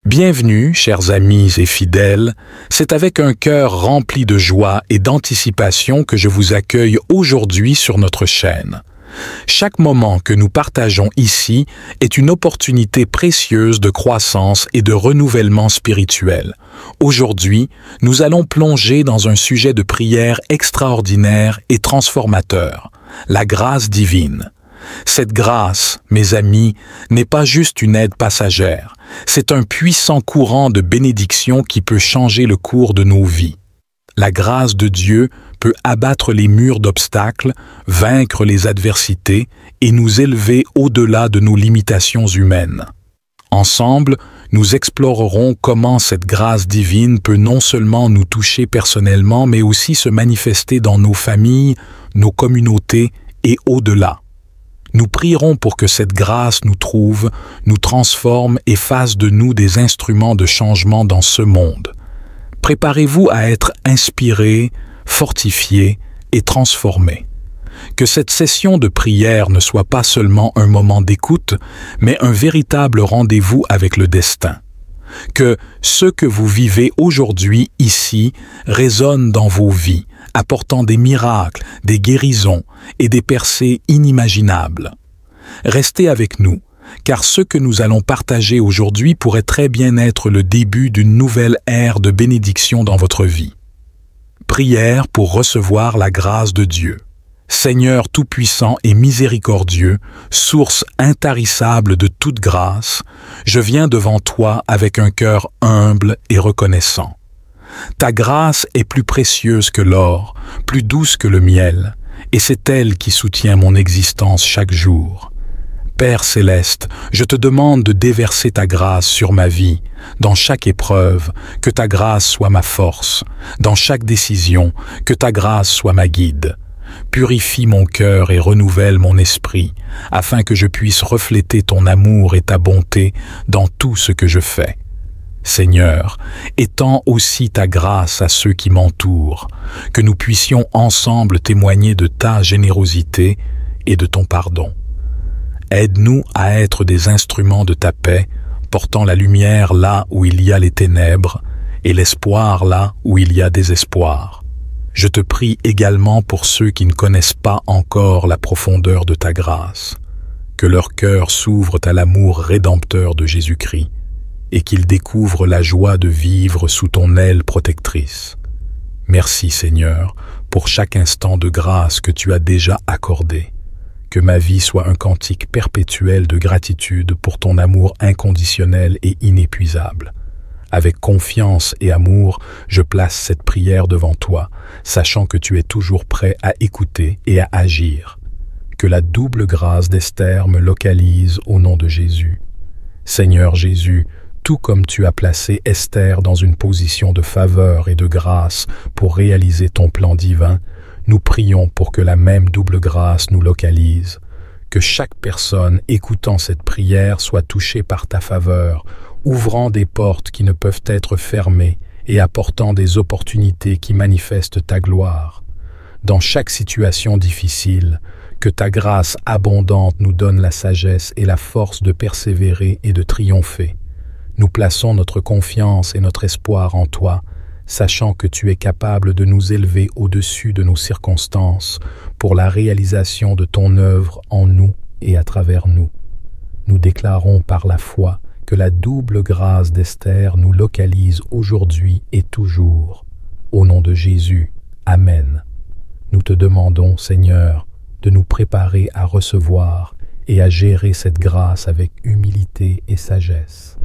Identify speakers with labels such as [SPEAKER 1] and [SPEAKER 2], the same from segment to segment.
[SPEAKER 1] Bienvenue, chers amis et fidèles, c'est avec un cœur rempli de joie et d'anticipation que je vous accueille aujourd'hui sur notre chaîne. Chaque moment que nous partageons ici est une opportunité précieuse de croissance et de renouvellement spirituel. Aujourd'hui, nous allons plonger dans un sujet de prière extraordinaire et transformateur, la grâce divine. Cette grâce, mes amis, n'est pas juste une aide passagère, c'est un puissant courant de bénédiction qui peut changer le cours de nos vies. La grâce de Dieu peut abattre les murs d'obstacles, vaincre les adversités et nous élever au-delà de nos limitations humaines. Ensemble, nous explorerons comment cette grâce divine peut non seulement nous toucher personnellement, mais aussi se manifester dans nos familles, nos communautés et au-delà. Nous prierons pour que cette grâce nous trouve, nous transforme et fasse de nous des instruments de changement dans ce monde. Préparez-vous à être inspirés, fortifiés et transformés. Que cette session de prière ne soit pas seulement un moment d'écoute, mais un véritable rendez-vous avec le destin. Que ce que vous vivez aujourd'hui ici résonne dans vos vies, apportant des miracles, des guérisons et des percées inimaginables. Restez avec nous, car ce que nous allons partager aujourd'hui pourrait très bien être le début d'une nouvelle ère de bénédiction dans votre vie. Prière pour recevoir la grâce de Dieu. Seigneur tout-puissant et miséricordieux, source intarissable de toute grâce, je viens devant toi avec un cœur humble et reconnaissant. Ta grâce est plus précieuse que l'or, plus douce que le miel, et c'est elle qui soutient mon existence chaque jour. Père céleste, je te demande de déverser ta grâce sur ma vie, dans chaque épreuve, que ta grâce soit ma force, dans chaque décision, que ta grâce soit ma guide. Purifie mon cœur et renouvelle mon esprit, afin que je puisse refléter ton amour et ta bonté dans tout ce que je fais. Seigneur, étends aussi ta grâce à ceux qui m'entourent, que nous puissions ensemble témoigner de ta générosité et de ton pardon. Aide-nous à être des instruments de ta paix, portant la lumière là où il y a les ténèbres et l'espoir là où il y a désespoir. Je te prie également pour ceux qui ne connaissent pas encore la profondeur de ta grâce, que leur cœur s'ouvre à l'amour rédempteur de Jésus-Christ et qu'ils découvrent la joie de vivre sous ton aile protectrice. Merci Seigneur pour chaque instant de grâce que tu as déjà accordé. Que ma vie soit un cantique perpétuel de gratitude pour ton amour inconditionnel et inépuisable. Avec confiance et amour, je place cette prière devant toi, sachant que tu es toujours prêt à écouter et à agir. Que la double grâce d'Esther me localise au nom de Jésus. Seigneur Jésus, tout comme tu as placé Esther dans une position de faveur et de grâce pour réaliser ton plan divin, nous prions pour que la même double grâce nous localise. Que chaque personne écoutant cette prière soit touchée par ta faveur, ouvrant des portes qui ne peuvent être fermées et apportant des opportunités qui manifestent ta gloire. Dans chaque situation difficile, que ta grâce abondante nous donne la sagesse et la force de persévérer et de triompher. Nous plaçons notre confiance et notre espoir en toi, sachant que tu es capable de nous élever au-dessus de nos circonstances pour la réalisation de ton œuvre en nous et à travers nous. Nous déclarons par la foi que la double grâce d'Esther nous localise aujourd'hui et toujours. Au nom de Jésus, Amen. Nous te demandons, Seigneur, de nous préparer à recevoir et à gérer cette grâce avec humilité et sagesse.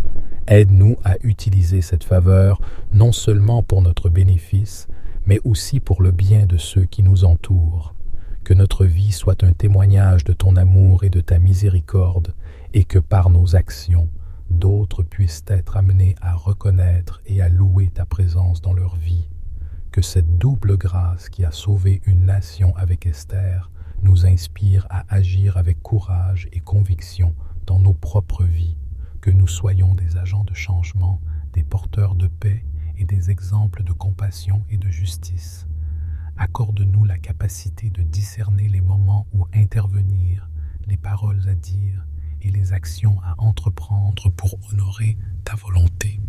[SPEAKER 1] Aide-nous à utiliser cette faveur non seulement pour notre bénéfice, mais aussi pour le bien de ceux qui nous entourent. Que notre vie soit un témoignage de ton amour et de ta miséricorde, et que par nos actions, d'autres puissent être amenés à reconnaître et à louer ta présence dans leur vie. Que cette double grâce qui a sauvé une nation avec Esther nous inspire à agir avec courage et conviction dans nos propres vies. Que nous soyons des agents de changement, des porteurs de paix et des exemples de compassion et de justice. Accorde-nous la capacité de discerner les moments où intervenir, les paroles à dire et les actions à entreprendre pour honorer ta volonté.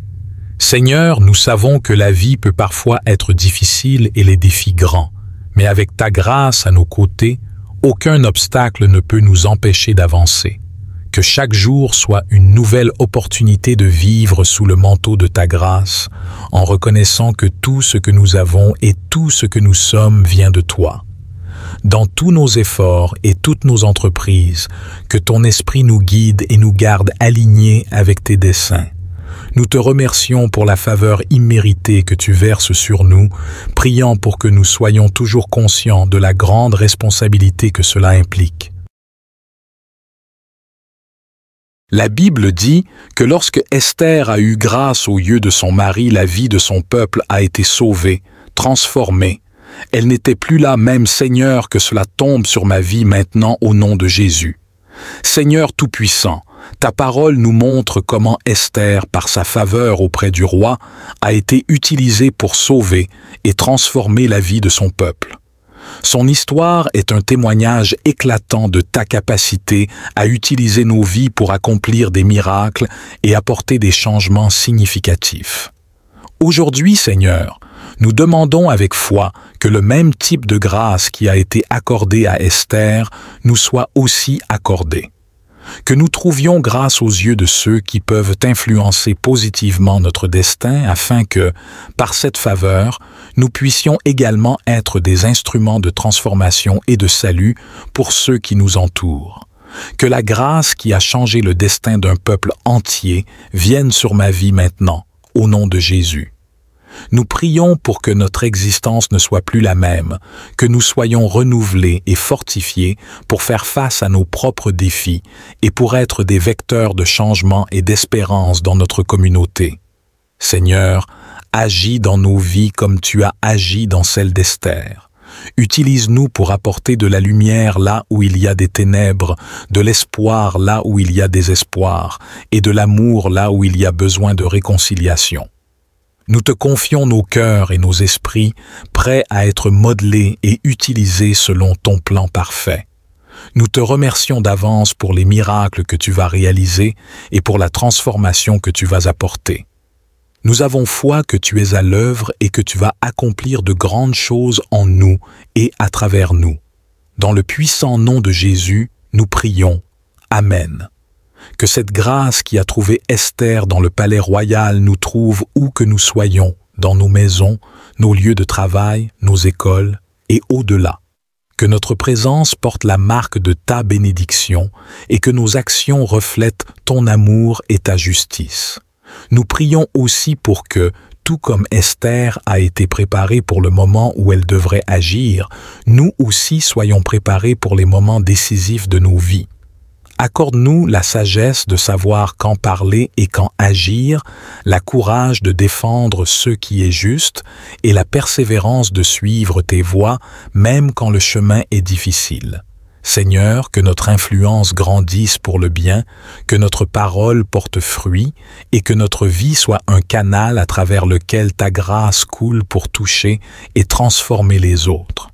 [SPEAKER 1] Seigneur, nous savons que la vie peut parfois être difficile et les défis grands, mais avec ta grâce à nos côtés, aucun obstacle ne peut nous empêcher d'avancer. Que chaque jour soit une nouvelle opportunité de vivre sous le manteau de ta grâce, en reconnaissant que tout ce que nous avons et tout ce que nous sommes vient de toi. Dans tous nos efforts et toutes nos entreprises, que ton esprit nous guide et nous garde alignés avec tes desseins. Nous te remercions pour la faveur imméritée que tu verses sur nous, priant pour que nous soyons toujours conscients de la grande responsabilité que cela implique. La Bible dit que lorsque Esther a eu grâce aux yeux de son mari, la vie de son peuple a été sauvée, transformée. Elle n'était plus là, même Seigneur, que cela tombe sur ma vie maintenant au nom de Jésus. Seigneur Tout-Puissant, ta parole nous montre comment Esther, par sa faveur auprès du roi, a été utilisée pour sauver et transformer la vie de son peuple. Son histoire est un témoignage éclatant de ta capacité à utiliser nos vies pour accomplir des miracles et apporter des changements significatifs. Aujourd'hui, Seigneur, nous demandons avec foi que le même type de grâce qui a été accordé à Esther nous soit aussi accordé. Que nous trouvions grâce aux yeux de ceux qui peuvent influencer positivement notre destin afin que, par cette faveur, nous puissions également être des instruments de transformation et de salut pour ceux qui nous entourent. Que la grâce qui a changé le destin d'un peuple entier vienne sur ma vie maintenant, au nom de Jésus. Nous prions pour que notre existence ne soit plus la même, que nous soyons renouvelés et fortifiés pour faire face à nos propres défis et pour être des vecteurs de changement et d'espérance dans notre communauté. Seigneur, agis dans nos vies comme tu as agi dans celle d'Esther. Utilise-nous pour apporter de la lumière là où il y a des ténèbres, de l'espoir là où il y a désespoir et de l'amour là où il y a besoin de réconciliation. Nous te confions nos cœurs et nos esprits, prêts à être modelés et utilisés selon ton plan parfait. Nous te remercions d'avance pour les miracles que tu vas réaliser et pour la transformation que tu vas apporter. Nous avons foi que tu es à l'œuvre et que tu vas accomplir de grandes choses en nous et à travers nous. Dans le puissant nom de Jésus, nous prions. Amen. Que cette grâce qui a trouvé Esther dans le palais royal nous trouve où que nous soyons, dans nos maisons, nos lieux de travail, nos écoles et au-delà. Que notre présence porte la marque de ta bénédiction et que nos actions reflètent ton amour et ta justice. Nous prions aussi pour que, tout comme Esther a été préparée pour le moment où elle devrait agir, nous aussi soyons préparés pour les moments décisifs de nos vies. Accorde-nous la sagesse de savoir quand parler et quand agir, la courage de défendre ce qui est juste et la persévérance de suivre tes voies, même quand le chemin est difficile. Seigneur, que notre influence grandisse pour le bien, que notre parole porte fruit et que notre vie soit un canal à travers lequel ta grâce coule pour toucher et transformer les autres.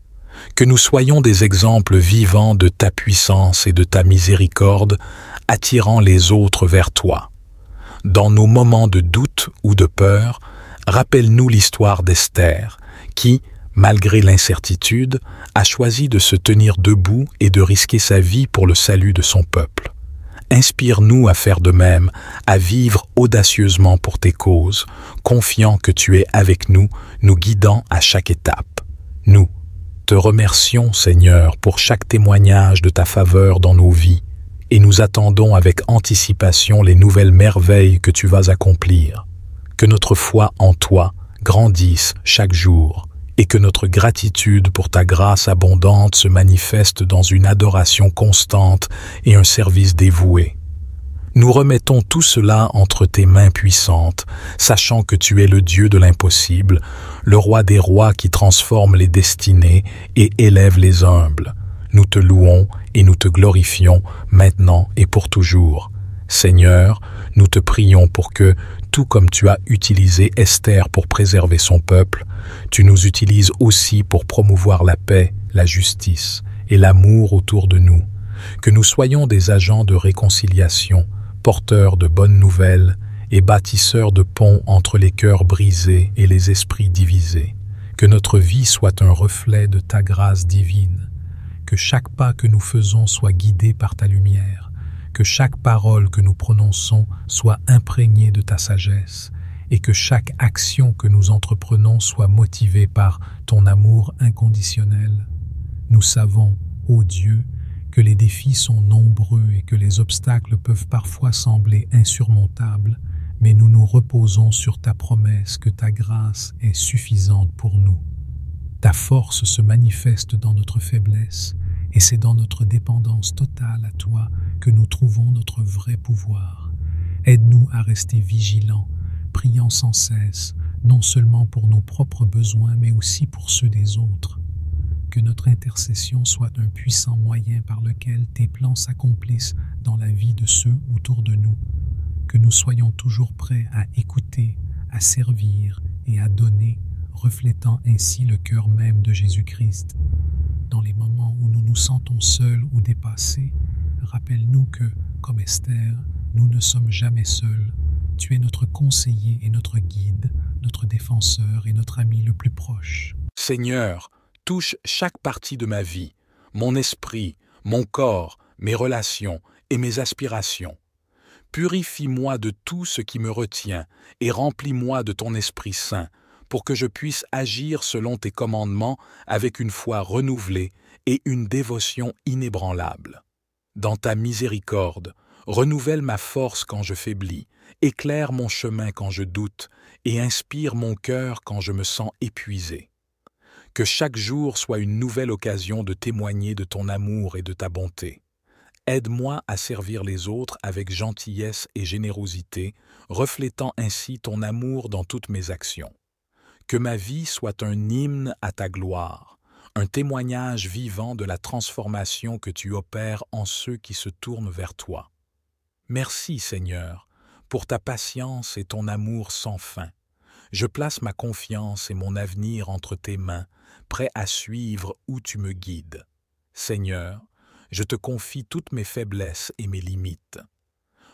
[SPEAKER 1] Que nous soyons des exemples vivants de ta puissance et de ta miséricorde, attirant les autres vers toi. Dans nos moments de doute ou de peur, rappelle-nous l'histoire d'Esther, qui, malgré l'incertitude, a choisi de se tenir debout et de risquer sa vie pour le salut de son peuple. Inspire-nous à faire de même, à vivre audacieusement pour tes causes, confiant que tu es avec nous, nous guidant à chaque étape. Nous te remercions, Seigneur, pour chaque témoignage de ta faveur dans nos vies, et nous attendons avec anticipation les nouvelles merveilles que tu vas accomplir. Que notre foi en toi grandisse chaque jour, et que notre gratitude pour ta grâce abondante se manifeste dans une adoration constante et un service dévoué. Nous remettons tout cela entre tes mains puissantes, sachant que tu es le Dieu de l'impossible, le roi des rois qui transforme les destinées et élève les humbles. Nous te louons et nous te glorifions maintenant et pour toujours. Seigneur, nous te prions pour que, tout comme tu as utilisé Esther pour préserver son peuple, tu nous utilises aussi pour promouvoir la paix, la justice et l'amour autour de nous. Que nous soyons des agents de réconciliation, porteurs de bonnes nouvelles et bâtisseur de ponts entre les cœurs brisés et les esprits divisés. Que notre vie soit un reflet de ta grâce divine, que chaque pas que nous faisons soit guidé par ta lumière, que chaque parole que nous prononçons soit imprégnée de ta sagesse, et que chaque action que nous entreprenons soit motivée par ton amour inconditionnel. Nous savons, ô Dieu, que les défis sont nombreux et que les obstacles peuvent parfois sembler insurmontables, mais nous nous reposons sur ta promesse que ta grâce est suffisante pour nous. Ta force se manifeste dans notre faiblesse, et c'est dans notre dépendance totale à toi que nous trouvons notre vrai pouvoir. Aide-nous à rester vigilants, priant sans cesse, non seulement pour nos propres besoins, mais aussi pour ceux des autres. Que notre intercession soit un puissant moyen par lequel tes plans s'accomplissent dans la vie de ceux autour de nous. Que nous soyons toujours prêts à écouter, à servir et à donner, reflétant ainsi le cœur même de Jésus-Christ. Dans les moments où nous nous sentons seuls ou dépassés, rappelle-nous que, comme Esther, nous ne sommes jamais seuls. Tu es notre conseiller et notre guide, notre défenseur et notre ami le plus proche. Seigneur, touche chaque partie de ma vie, mon esprit, mon corps, mes relations et mes aspirations. Purifie-moi de tout ce qui me retient et remplis-moi de ton Esprit Saint pour que je puisse agir selon tes commandements avec une foi renouvelée et une dévotion inébranlable. Dans ta miséricorde, renouvelle ma force quand je faiblis, éclaire mon chemin quand je doute et inspire mon cœur quand je me sens épuisé. Que chaque jour soit une nouvelle occasion de témoigner de ton amour et de ta bonté. Aide-moi à servir les autres avec gentillesse et générosité, reflétant ainsi ton amour dans toutes mes actions. Que ma vie soit un hymne à ta gloire, un témoignage vivant de la transformation que tu opères en ceux qui se tournent vers toi. Merci, Seigneur, pour ta patience et ton amour sans fin. Je place ma confiance et mon avenir entre tes mains, prêt à suivre où tu me guides. Seigneur, je te confie toutes mes faiblesses et mes limites.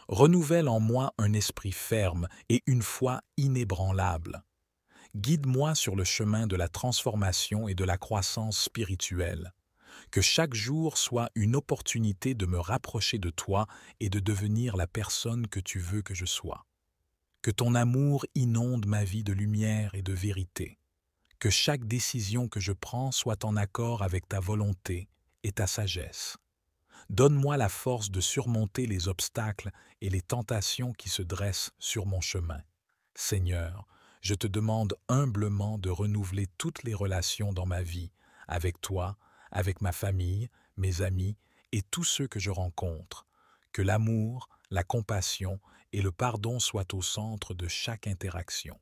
[SPEAKER 1] Renouvelle en moi un esprit ferme et une foi inébranlable. Guide-moi sur le chemin de la transformation et de la croissance spirituelle. Que chaque jour soit une opportunité de me rapprocher de toi et de devenir la personne que tu veux que je sois. Que ton amour inonde ma vie de lumière et de vérité. Que chaque décision que je prends soit en accord avec ta volonté et ta sagesse. Donne-moi la force de surmonter les obstacles et les tentations qui se dressent sur mon chemin. Seigneur, je te demande humblement de renouveler toutes les relations dans ma vie, avec toi, avec ma famille, mes amis et tous ceux que je rencontre. Que l'amour, la compassion et le pardon soient au centre de chaque interaction.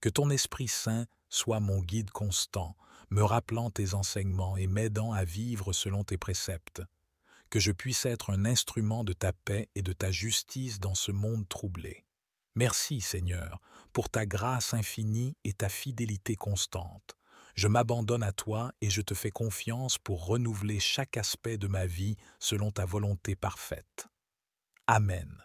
[SPEAKER 1] Que ton Esprit Saint soit mon guide constant, me rappelant tes enseignements et m'aidant à vivre selon tes préceptes. Que je puisse être un instrument de ta paix et de ta justice dans ce monde troublé. Merci, Seigneur, pour ta grâce infinie et ta fidélité constante. Je m'abandonne à toi et je te fais confiance pour renouveler chaque aspect de ma vie selon ta volonté parfaite. Amen.